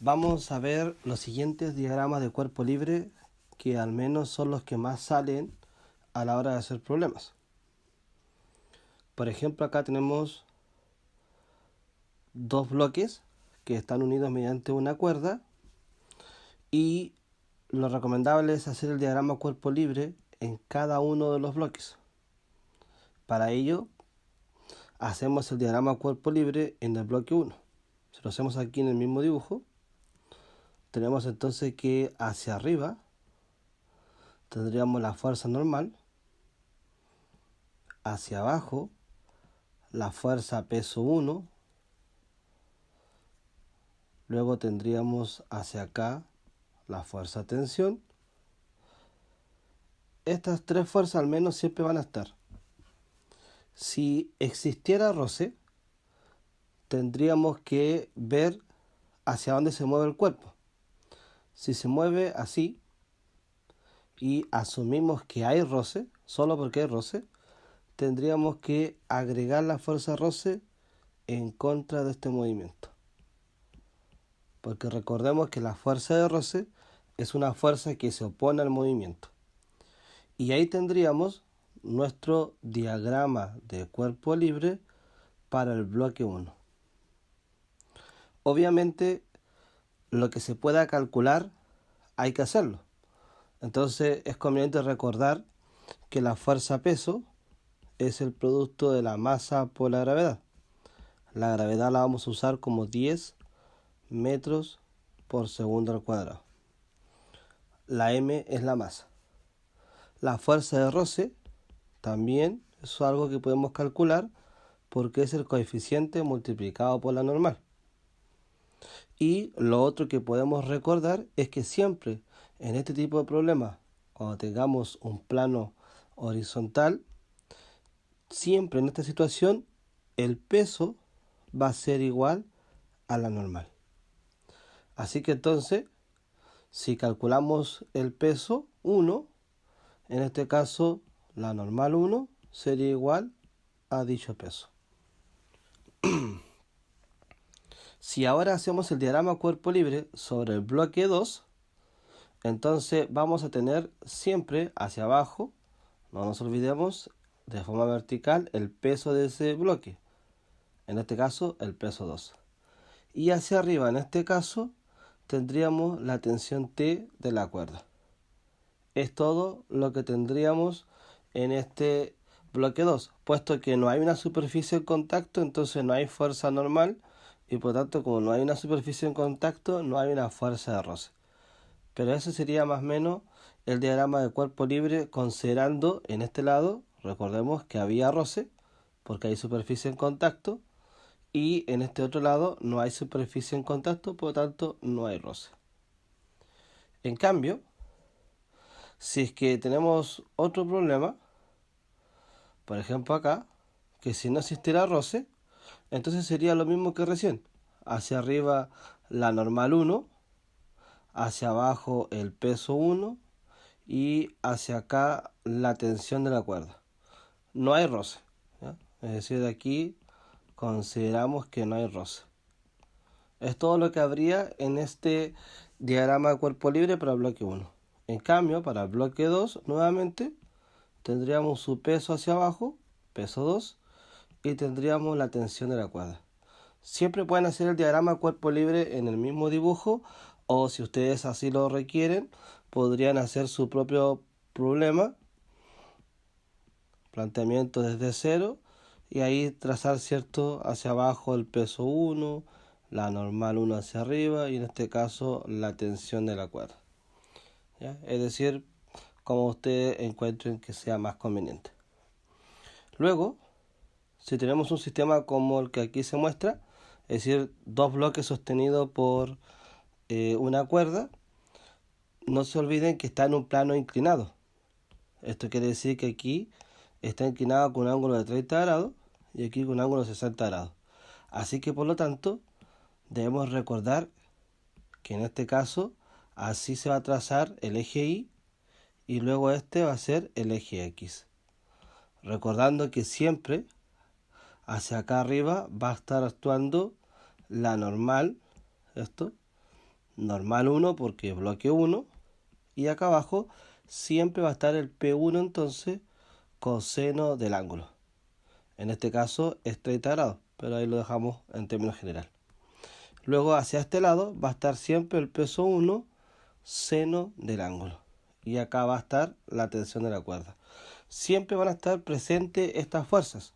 Vamos a ver los siguientes diagramas de cuerpo libre que al menos son los que más salen a la hora de hacer problemas. Por ejemplo, acá tenemos dos bloques que están unidos mediante una cuerda y lo recomendable es hacer el diagrama cuerpo libre en cada uno de los bloques. Para ello, hacemos el diagrama cuerpo libre en el bloque 1. Si lo hacemos aquí en el mismo dibujo, tenemos entonces que hacia arriba tendríamos la fuerza normal, hacia abajo la fuerza peso 1, luego tendríamos hacia acá la fuerza tensión. Estas tres fuerzas al menos siempre van a estar. Si existiera roce, tendríamos que ver hacia dónde se mueve el cuerpo. Si se mueve así y asumimos que hay roce, solo porque hay roce, tendríamos que agregar la fuerza roce en contra de este movimiento. Porque recordemos que la fuerza de roce es una fuerza que se opone al movimiento. Y ahí tendríamos nuestro diagrama de cuerpo libre para el bloque 1. Obviamente, lo que se pueda calcular hay que hacerlo. Entonces es conveniente recordar que la fuerza peso es el producto de la masa por la gravedad. La gravedad la vamos a usar como 10 metros por segundo al cuadrado. La m es la masa. La fuerza de roce también es algo que podemos calcular porque es el coeficiente multiplicado por la normal. Y lo otro que podemos recordar es que siempre en este tipo de problemas, cuando tengamos un plano horizontal, siempre en esta situación el peso va a ser igual a la normal. Así que entonces, si calculamos el peso 1, en este caso la normal 1 sería igual a dicho peso. Si ahora hacemos el diagrama cuerpo libre sobre el bloque 2, entonces vamos a tener siempre hacia abajo, no nos olvidemos, de forma vertical el peso de ese bloque, en este caso el peso 2. Y hacia arriba, en este caso, tendríamos la tensión T de la cuerda. Es todo lo que tendríamos en este bloque 2, puesto que no hay una superficie en contacto, entonces no hay fuerza normal y por tanto como no hay una superficie en contacto no hay una fuerza de roce. Pero ese sería más o menos el diagrama de cuerpo libre considerando en este lado, recordemos que había roce porque hay superficie en contacto y en este otro lado no hay superficie en contacto, por lo tanto no hay roce. En cambio, si es que tenemos otro problema, por ejemplo acá, que si no existiera roce, entonces sería lo mismo que recién. Hacia arriba la normal 1, hacia abajo el peso 1 y hacia acá la tensión de la cuerda. No hay roce, ¿ya? Es decir, aquí consideramos que no hay roce. Es todo lo que habría en este diagrama de cuerpo libre para el bloque 1. En cambio, para el bloque 2, nuevamente, tendríamos su peso hacia abajo, peso 2, y tendríamos la tensión de la cuerda. Siempre pueden hacer el diagrama cuerpo libre en el mismo dibujo o si ustedes así lo requieren, podrían hacer su propio problema, planteamiento desde cero y ahí trazar cierto hacia abajo el peso 1, la normal 1 hacia arriba y en este caso la tensión de la cuerda. ¿Ya? Es decir, como ustedes encuentren que sea más conveniente. Luego, si tenemos un sistema como el que aquí se muestra, es decir, dos bloques sostenidos por una cuerda, no se olviden que está en un plano inclinado. Esto quiere decir que aquí está inclinado con un ángulo de 30 grados y aquí con un ángulo de 60 grados. Así que por lo tanto, debemos recordar que en este caso así se va a trazar el eje Y y luego este va a ser el eje X. Recordando que siempre hacia acá arriba va a estar actuando la normal, esto, normal 1 porque es bloque 1. Y acá abajo siempre va a estar el P1 entonces, coseno del ángulo. En este caso es 30 grados, pero ahí lo dejamos en términos general. Luego hacia este lado va a estar siempre el peso 1, seno del ángulo. Y acá va a estar la tensión de la cuerda. Siempre van a estar presentes estas fuerzas.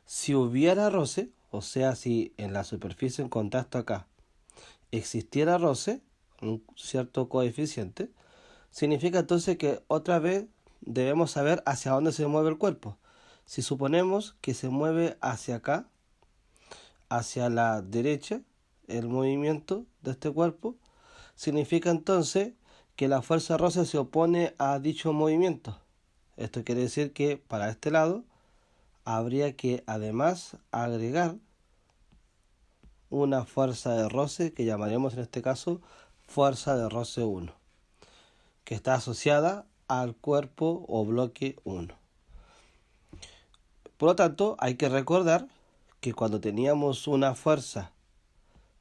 Si hubiera roce, o sea, si en la superficie en contacto acá existiera roce, un cierto coeficiente, significa entonces que otra vez debemos saber hacia dónde se mueve el cuerpo. Si suponemos que se mueve hacia acá, hacia la derecha, el movimiento de este cuerpo, significa entonces que la fuerza roce se opone a dicho movimiento. Esto quiere decir que para este lado habría que además agregar una fuerza de roce que llamaremos en este caso fuerza de roce 1, que está asociada al cuerpo o bloque 1. Por lo tanto, hay que recordar que cuando teníamos una fuerza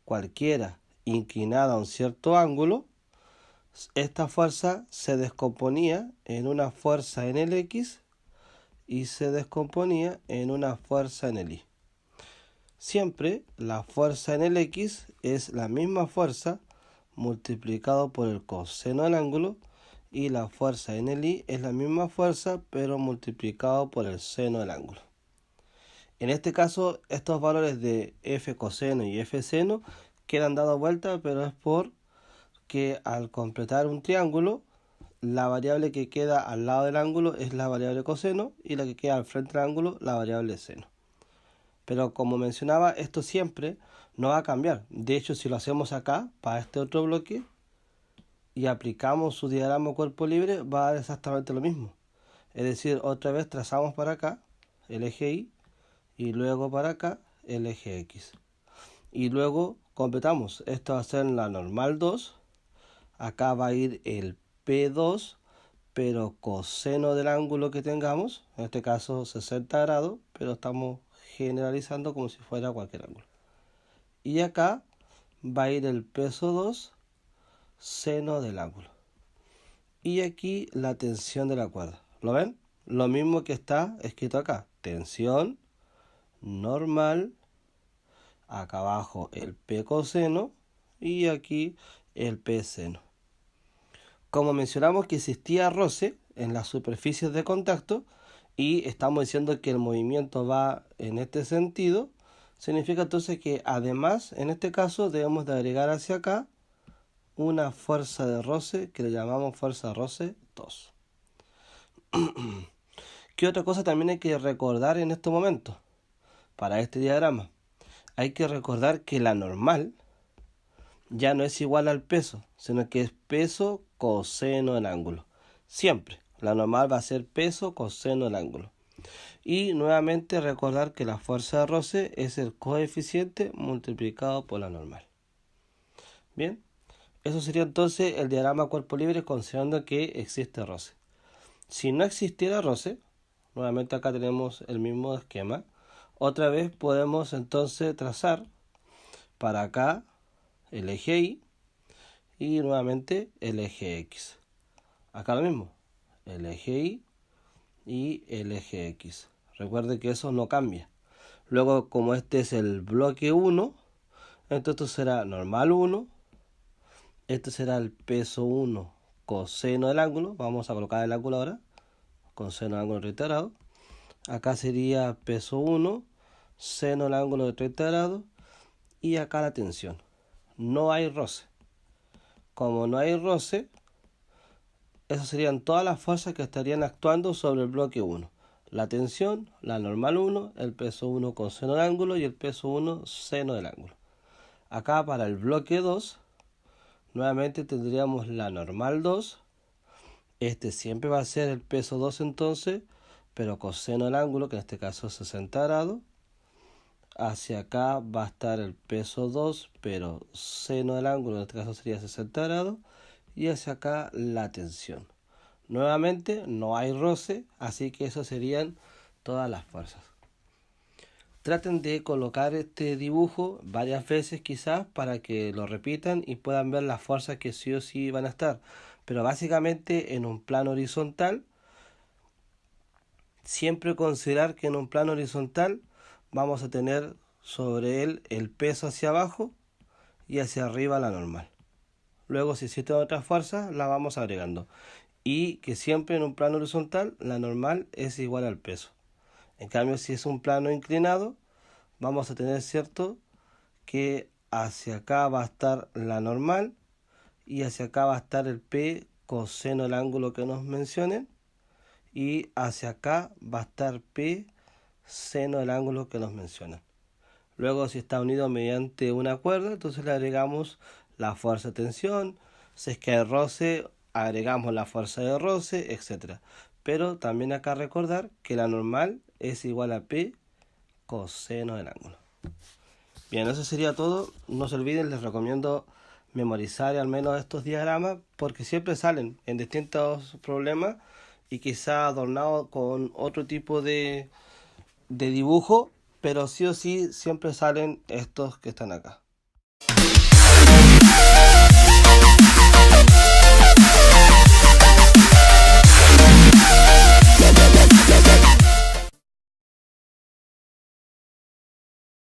cualquiera inclinada a un cierto ángulo, esta fuerza se descomponía en una fuerza en el X y se descomponía en una fuerza en el Y. Siempre la fuerza en el X es la misma fuerza multiplicado por el coseno del ángulo, y la fuerza en el Y es la misma fuerza pero multiplicado por el seno del ángulo. En este caso estos valores de F coseno y F seno quedan dados vuelta, pero es porque al completar un triángulo la variable que queda al lado del ángulo es la variable coseno y la que queda al frente del ángulo la variable seno. Pero como mencionaba, esto siempre no va a cambiar. De hecho, si lo hacemos acá, para este otro bloque, y aplicamos su diagrama cuerpo libre, va a dar exactamente lo mismo. Es decir, otra vez trazamos para acá el eje Y y luego para acá el eje X. Y luego completamos. Esto va a ser la normal 2. Acá va a ir el P2, pero coseno del ángulo que tengamos, en este caso 60 grados, pero estamos generalizando como si fuera cualquier ángulo. Y acá va a ir el peso 2, seno del ángulo. Y aquí la tensión de la cuerda. ¿Lo ven? Lo mismo que está escrito acá. Tensión normal. Acá abajo el P coseno y aquí el P seno. Como mencionamos que existía roce en las superficies de contacto y estamos diciendo que el movimiento va en este sentido, significa entonces que además en este caso debemos de agregar hacia acá una fuerza de roce que le llamamos fuerza de roce 2. ¿Qué otra cosa también hay que recordar en este momento? Para este diagrama hay que recordar que la normal ya no es igual al peso, sino que es peso coseno del ángulo. Siempre, la normal va a ser peso coseno del ángulo. Y nuevamente recordar que la fuerza de roce es el coeficiente multiplicado por la normal. Bien, eso sería entonces el diagrama cuerpo libre considerando que existe roce. Si no existiera roce, nuevamente acá tenemos el mismo esquema. Otra vez podemos entonces trazar para acá el eje Y y nuevamente el eje X. Acá lo mismo, el eje Y el eje X. Recuerde que eso no cambia. Luego, como este es el bloque 1, entonces será normal 1. Este será el peso 1 coseno del ángulo. Vamos a colocar el ángulo ahora. Coseno del ángulo de 30 grados. Acá sería peso 1 seno del ángulo de 30 grados. Y acá la tensión. No hay roce. Como no hay roce, esas serían todas las fuerzas que estarían actuando sobre el bloque 1. La tensión, la normal 1, el peso 1 coseno del ángulo y el peso 1 seno del ángulo. Acá para el bloque 2, nuevamente tendríamos la normal 2. Este siempre va a ser el peso 2 entonces, pero coseno del ángulo, que en este caso es 60 grados. Hacia acá va a estar el peso 2, pero seno del ángulo, en este caso sería 60 grados. Y hacia acá la tensión. Nuevamente no hay roce, así que eso serían todas las fuerzas. traten de colocar este dibujo varias veces quizás para que lo repitan y puedan ver las fuerzas que sí o sí van a estar. Pero básicamente en un plano horizontal, siempre considerar que en un plano horizontal vamos a tener sobre él el peso hacia abajo y hacia arriba la normal. Luego si existen otras fuerzas las vamos agregando. Y que siempre en un plano horizontal la normal es igual al peso. En cambio si es un plano inclinado vamos a tener cierto que hacia acá va a estar la normal y hacia acá va a estar el P coseno del ángulo que nos mencionen y hacia acá va a estar P seno del ángulo que nos mencionan. Luego si está unido mediante una cuerda, entonces le agregamos la fuerza de tensión, si es que hay roce, agregamos la fuerza de roce, etc. Pero también acá recordar que la normal es igual a P coseno del ángulo. Bien, eso sería todo. No se olviden, les recomiendo memorizar al menos estos diagramas porque siempre salen en distintos problemas y quizá adornados con otro tipo de dibujo, pero sí o sí siempre salen estos que están acá.